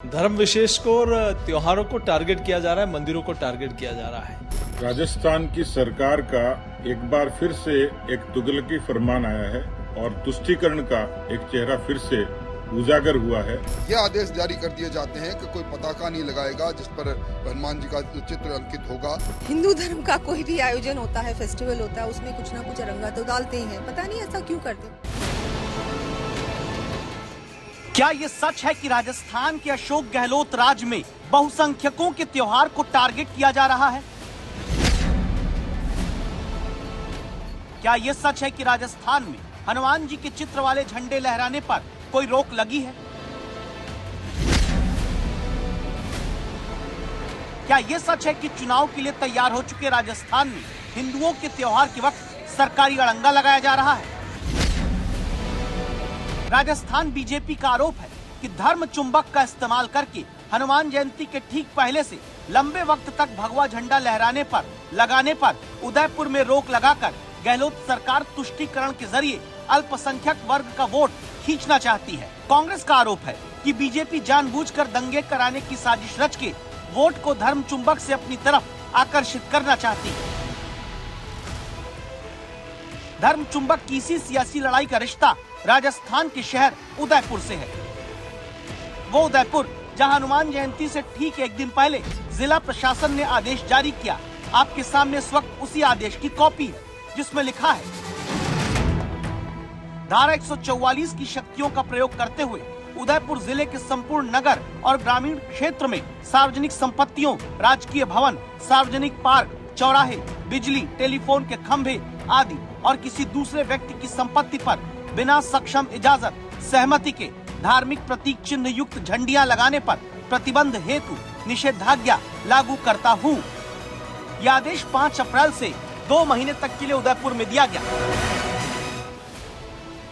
धर्म विशेष को और त्योहारों को टारगेट किया जा रहा है, मंदिरों को टारगेट किया जा रहा है। राजस्थान की सरकार का एक बार फिर से एक तुगलकी फरमान आया है और तुष्टीकरण का एक चेहरा फिर से उजागर हुआ है। ये आदेश जारी कर दिए जाते हैं कि कोई पताका नहीं लगाएगा जिस पर हनुमान जी का चित्र अंकित होगा। हिंदू धर्म का कोई भी आयोजन होता है, फेस्टिवल होता है, उसमें कुछ ना कुछ रंगा तो डालते ही हैं। पता नहीं ऐसा क्यों करते। क्या ये सच है कि राजस्थान के अशोक गहलोत राज में बहुसंख्यकों के त्योहार को टारगेट किया जा रहा है? क्या ये सच है कि राजस्थान में हनुमान जी के चित्र वाले झंडे लहराने पर कोई रोक लगी है? क्या ये सच है कि चुनाव के लिए तैयार हो चुके राजस्थान में हिंदुओं के त्योहार के वक्त सरकारी अड़ंगा लगाया जा रहा है? राजस्थान बीजेपी का आरोप है कि धर्म चुंबक का इस्तेमाल करके हनुमान जयंती के ठीक पहले से लंबे वक्त तक भगवा झंडा लगाने पर उदयपुर में रोक लगाकर गहलोत सरकार तुष्टीकरण के जरिए अल्पसंख्यक वर्ग का वोट खींचना चाहती है। कांग्रेस का आरोप है कि बीजेपी जानबूझकर दंगे कराने की साजिश रच के वोट को धर्म चुंबक से अपनी तरफ आकर्षित करना चाहती है। धर्म चुंबक की इसी सियासी लड़ाई का रिश्ता राजस्थान के शहर उदयपुर से है। वो उदयपुर जहां हनुमान जयंती से ठीक एक दिन पहले जिला प्रशासन ने आदेश जारी किया। आपके सामने इस वक्त उसी आदेश की कॉपी है जिसमें लिखा है, धारा 144 की शक्तियों का प्रयोग करते हुए उदयपुर जिले के संपूर्ण नगर और ग्रामीण क्षेत्र में सार्वजनिक संपत्तियों, राजकीय भवन, सार्वजनिक पार्क, चौराहे, बिजली, टेलीफोन के खंभे आदि और किसी दूसरे व्यक्ति की संपत्ति पर बिना सक्षम इजाजत सहमति के धार्मिक प्रतीक चिन्ह युक्त झंडियां लगाने पर प्रतिबंध हेतु निषेधाज्ञा लागू करता हूँ। यह आदेश 5 अप्रैल से 2 महीने तक के लिए उदयपुर में दिया गया।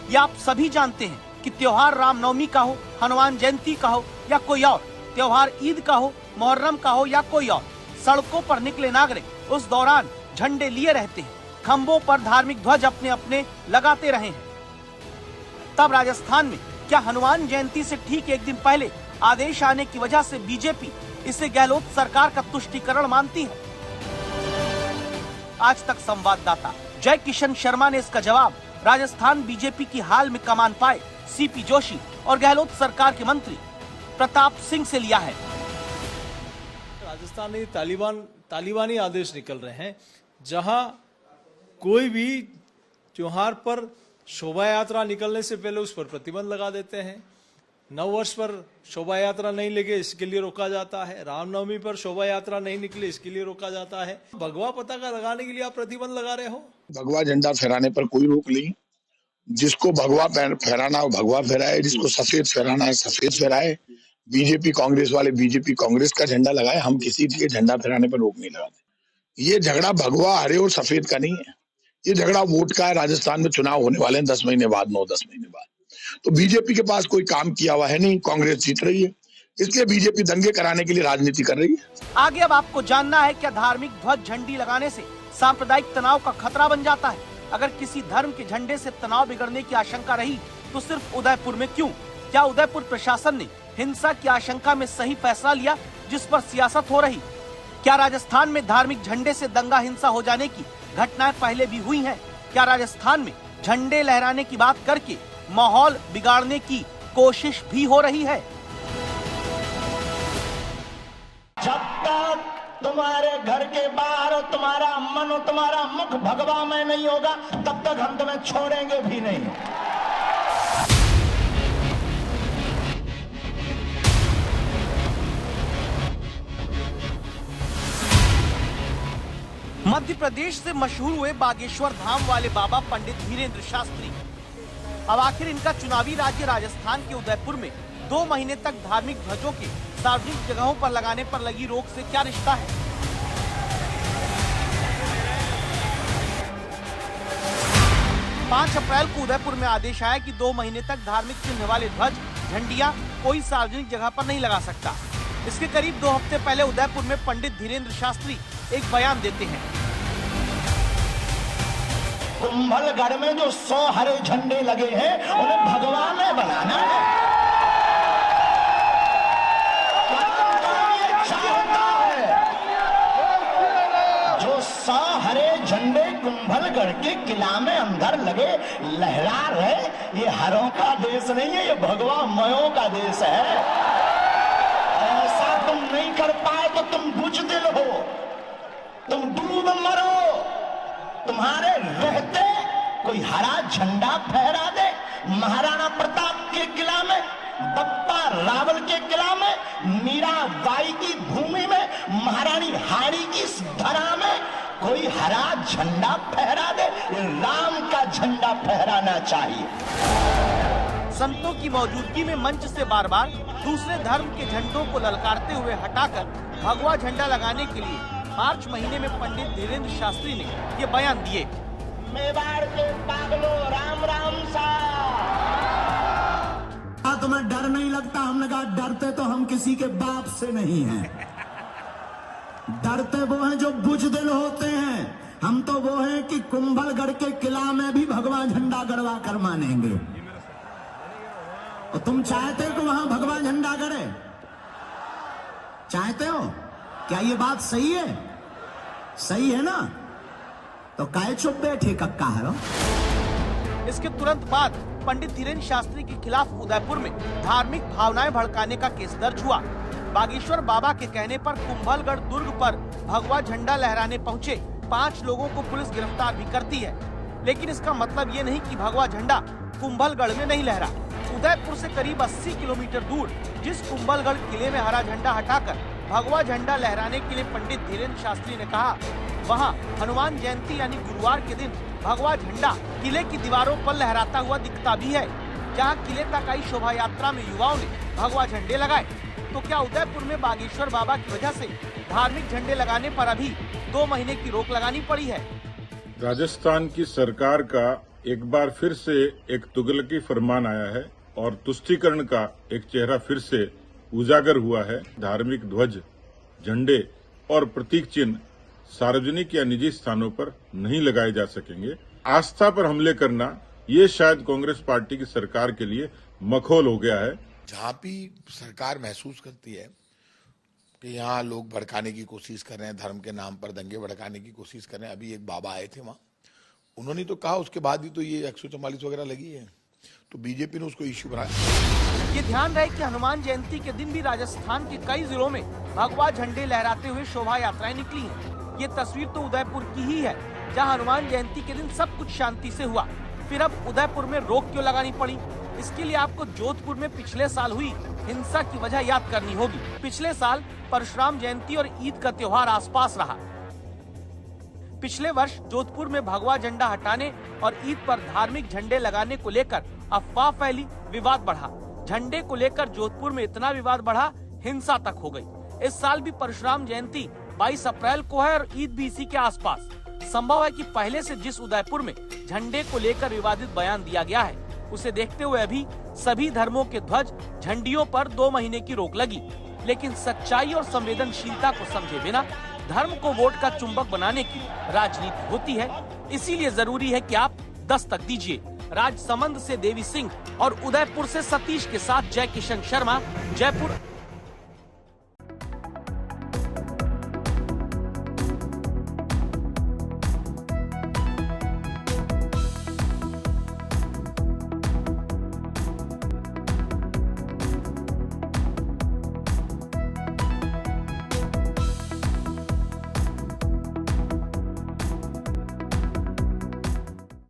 यह आप सभी जानते हैं कि त्योहार रामनवमी का हो, हनुमान जयंती का हो या कोई और त्योहार, ईद का हो, मुहर्रम का हो या कोई और, सड़कों पर निकले नागरिक उस दौरान झंडे लिए रहते हैं, खंभों पर धार्मिक ध्वज अपने अपने लगाते रहे हैं। तब राजस्थान में क्या हनुमान जयंती से ठीक एक दिन पहले आदेश आने की वजह से बीजेपी इसे गहलोत सरकार का तुष्टीकरण मानती है? आज तक संवाददाता जय किशन शर्मा ने इसका जवाब राजस्थान बीजेपी की हाल में कमान पाए सीपी जोशी और गहलोत सरकार के मंत्री प्रताप सिंह से लिया है। राजस्थान में तालिबानी आदेश निकल रहे हैं, जहां कोई भी त्योहार पर शोभा यात्रा निकलने से पहले उस पर प्रतिबंध लगा देते हैं। नव वर्ष पर शोभा यात्रा नहीं लगे इसके लिए रोका जाता है। रामनवमी पर शोभा यात्रा नहीं निकले इसके लिए रोका जाता है। भगवा पताका लगाने के लिए आप प्रतिबंध लगा रहे हो। भगवा झंडा फहराने पर कोई रोक नहीं। जिसको भगवा फहराना हो भगवा फहराए, जिसको सफेद फहराना है सफेद फहराए। बीजेपी कांग्रेस वाले बीजेपी कांग्रेस का झंडा लगाए, हम किसी के झंडा फहराने पर रोक नहीं लगाते। ये झगड़ा भगवा हरे और सफेद का नहीं है, ये झगड़ा वोट का है। राजस्थान में चुनाव होने वाले हैं 10 महीने बाद, 9-10 महीने बाद। तो बीजेपी के पास कोई काम किया हुआ है नहीं, कांग्रेस जीत रही है, इसलिए बीजेपी दंगे कराने के लिए राजनीति कर रही है। आगे अब आपको जानना है, क्या धार्मिक ध्वज झंडी लगाने से सांप्रदायिक तनाव का खतरा बन जाता है? अगर किसी धर्म के झंडे से तनाव बिगड़ने की आशंका रही तो सिर्फ उदयपुर में क्यों? क्या उदयपुर प्रशासन ने हिंसा की आशंका में सही फैसला लिया जिस पर सियासत हो रही? क्या राजस्थान में धार्मिक झंडे से दंगा हिंसा हो जाने की घटनाएं पहले भी हुई हैं? क्या राजस्थान में झंडे लहराने की बात करके माहौल बिगाड़ने की कोशिश भी हो रही है? जब तक तुम्हारे घर के बाहर तुम्हारा मन और तुम्हारा मुख भगवा में नहीं होगा, तब तक हम तुम्हें छोड़ेंगे भी नहीं। मध्य प्रदेश से मशहूर हुए बागेश्वर धाम वाले बाबा पंडित धीरेन्द्र शास्त्री, अब आखिर इनका चुनावी राज्य राजस्थान के उदयपुर में 2 महीने तक धार्मिक ध्वजों के सार्वजनिक जगहों पर लगाने पर लगी रोक से क्या रिश्ता है? 5 अप्रैल को उदयपुर में आदेश आया कि 2 महीने तक धार्मिक चिन्ह वाले ध्वज, झंडियां कोई सार्वजनिक जगह पर नहीं लगा सकता। इसके करीब 2 हफ्ते पहले उदयपुर में पंडित धीरेन्द्र शास्त्री एक बयान देते हैं। कुंभलगढ़ में जो 100 हरे झंडे लगे हैं उन्हें भगवान ने बनाना है। कुंभलगढ़ के किला में अंदर लगे लहरा रहे। ये हरों का देश नहीं है, ये भगवा मयों का देश है। ऐसा तुम नहीं कर पाए तो तुम बुजदिल हो, तुम डूब मरो। तुम्हारे रहते कोई हरा झंडा फहरा दे महाराणा प्रताप के किला में, बप्पा रावल के किला में, मीराबाई की भूमि में, महारानी हाड़ी की इस धरा में कोई हरा झंडा फहरा दे। राम का झंडा फहराना चाहिए। संतों की मौजूदगी में मंच से बार बार दूसरे धर्म के झंडों को ललकारते हुए हटाकर भगवा झंडा लगाने के लिए मार्च महीने में पंडित धीरेन्द्र शास्त्री ने ये बयान दिए। मेवाड़ के पागलों, राम राम सा। तुम्हें डर नहीं लगता? हमने कहा डरते तो हम किसी के बाप से नहीं हैं, डरते वो हैं जो बुजदिल होते हैं। हम तो वो हैं कि कुंभलगढ़ के किला में भी भगवा झंडा गड़वा कर मानेंगे। और तुम चाहते हो कि वहां भगवा झंडा गड़े? चाहते हो? क्या ये बात सही है? सही है ना? तो काहे चुप बैठे कक्का है? इसके तुरंत बाद पंडित धीरेन्द्र शास्त्री के खिलाफ उदयपुर में धार्मिक भावनाएं भड़काने का केस दर्ज हुआ। बागेश्वर बाबा के कहने पर कुंभलगढ़ दुर्ग पर भगवा झंडा लहराने पहुंचे 5 लोगों को पुलिस गिरफ्तार भी करती है। लेकिन इसका मतलब ये नहीं कि भगवा झंडा कुंभलगढ़ में नहीं लहरा। उदयपुर से करीब 80 किलोमीटर दूर जिस कुंभलगढ़ किले में हरा झंडा हटाकर भगवा झंडा लहराने के लिए पंडित धीरेन्द्र शास्त्री ने कहा, वहाँ हनुमान जयंती यानी गुरुवार के दिन भगवा झंडा किले की दीवारों पर लहराता हुआ दिखता भी है। जहाँ किले तक आई शोभा यात्रा में युवाओं ने भगवा झंडे लगाए। तो क्या उदयपुर में बागेश्वर बाबा की वजह से धार्मिक झंडे लगाने पर अभी 2 महीने की रोक लगानी पड़ी है? राजस्थान की सरकार का एक बार फिर से एक तुगलकी फरमान आया है और तुष्टीकरण का एक चेहरा फिर से उजागर हुआ है। धार्मिक ध्वज, झंडे और प्रतीक चिन्ह सार्वजनिक या निजी स्थानों पर नहीं लगाए जा सकेंगे। आस्था पर हमले करना ये शायद कांग्रेस पार्टी की सरकार के लिए मखौल हो गया है। जहाँ भी सरकार महसूस करती है कि यहाँ लोग भड़काने की कोशिश कर रहे हैं, धर्म के नाम पर दंगे भड़काने की कोशिश कर रहे हैं। अभी एक बाबा आए थे वहाँ, उन्होंने तो कहा उसके बाद ही तो ये 144 वगैरह लगी है, तो बीजेपी ने उसको इश्यू बनाया। ये ध्यान रहे कि हनुमान जयंती के दिन भी राजस्थान के कई जिलों में भगवा झंडे लहराते हुए शोभा यात्राएं निकली हैं। ये तस्वीर तो उदयपुर की ही है, जहां हनुमान जयंती के दिन सब कुछ शांति से हुआ। फिर अब उदयपुर में रोक क्यों लगानी पड़ी? इसके लिए आपको जोधपुर में पिछले साल हुई हिंसा की वजह याद करनी होगी। पिछले साल परशुराम जयंती और ईद का त्योहार आसपास रहा। पिछले वर्ष जोधपुर में भगवा झंडा हटाने और ईद पर धार्मिक झंडे लगाने को लेकर अफवाह फैली, विवाद बढ़ा। झंडे को लेकर जोधपुर में इतना विवाद बढ़ा, हिंसा तक हो गई। इस साल भी परशुराम जयंती 22 अप्रैल को है और ईद भी इसी के आसपास। संभव है कि पहले से जिस उदयपुर में झंडे को लेकर विवादित बयान दिया गया है, उसे देखते हुए अभी सभी धर्मों के ध्वज झंडियों पर 2 महीने की रोक लगी। लेकिन सच्चाई और संवेदनशीलता को समझे बिना धर्म को वोट का चुंबक बनाने की राजनीति होती है। इसीलिए जरूरी है कि आप दस्तक दीजिए। राजसमंद से देवी सिंह और उदयपुर से सतीश के साथ जय किशन शर्मा, जयपुर।